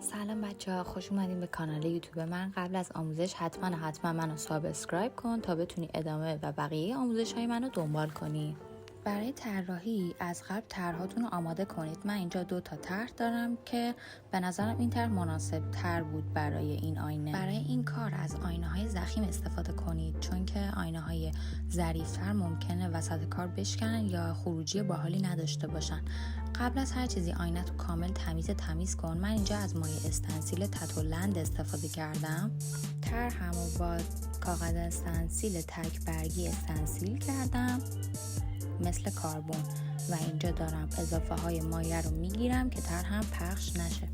سلام بچه ها، خوش اومدین به کانال یوتیوب من. قبل از آموزش حتما منو سابسکرایب کن تا بتونی ادامه و بقیه آموزش های منو دنبال کنی. برای طراحی از قبل طرحاتون رو آماده کنید. من اینجا 2 تا طرح دارم که به نظرم این طرح مناسب تر بود برای این آینه. برای این کار از آینه های ضخیم استفاده کنید، چون که آینه های ظریف‌تر ممکنه وسط کار بشکنن یا خروجی باحالی نداشته باشن. قبل از هر چیزی آینه تو کامل تمیز کن. من اینجا از مایع استنسیل تتو لند استفاده کردم. طرحمو با کاغذ استنسیل تک برگی استنسیل کردم مثل کاربون و اینجا دارم اضافه های مایع رو میگیرم که طرحم پخش نشه.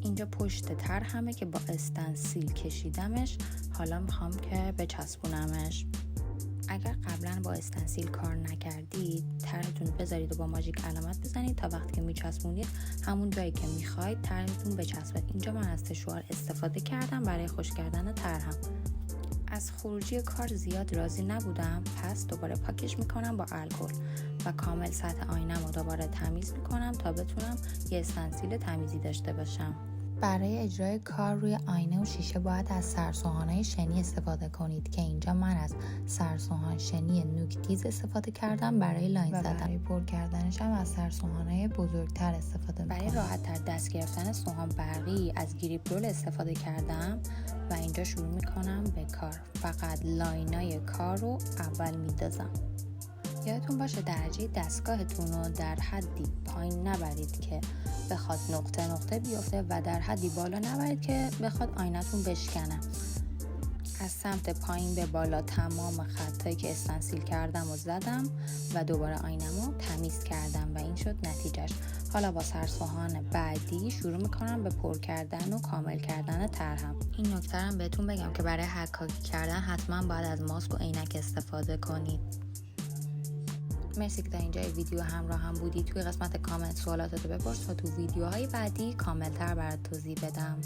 اینجا پشت طرحمه که با استنسیل کشیدمش، حالا میخوام که بچسبونمش. اگر قبلا با استنسیل کار نکردید طرحتون بذارید و با ماژیک علامت بزنید تا وقتی که میچسبونید همون جایی که میخواید طرحتون بچسبه. اینجا من از تشوار استفاده کردم برای خوش کردن طرحم. از خروجی کار زیاد راضی نبودم، پس دوباره پاکش میکنم با الکل و کامل سطح آینه‌مو دوباره تمیز میکنم تا بتونم یه استنسیل تمیزی داشته باشم. برای اجرای کار روی آینه و شیشه باید از سرسوهان‌های شنی استفاده کنید که اینجا من از سرسوهان شنی نوک‌تیز استفاده کردم برای لاین زدن. برای پر کردنش هم از سرسوهان‌های بزرگتر استفاده میکنم. برای راحت‌تر دست گرفتن سوهان برقی از گریپ رول استفاده کردم و اینجا شروع میکنم به کار. فقط لاینای کار رو اول میندازم. یادتون باشه درجه دستگاهتون رو در حدی پایین نبرید که بخواد نقطه بیفته و در حدی بالا نبرید که بخواد آینه‌تون بشکنه. از سمت پایین به بالا تمام خطایی که استنسیل کردم و زدم و دوباره آینه‌مو تمیز کردم و این شد نتیجهش. حالا با سرسوهان بعدی شروع میکنم به پر کردن و کامل کردن طرحم. این نکته هم بهتون بگم که برای حکاکی کردن حتما باید از ماسک و عینک استفاده کنید. مرسی که تا اینجای ویدیو همراه هم بودی. توی قسمت کامنت سوالاتتو بپرس تا تو ویدیوهای بعدی کاملتر برات توضیح بدم.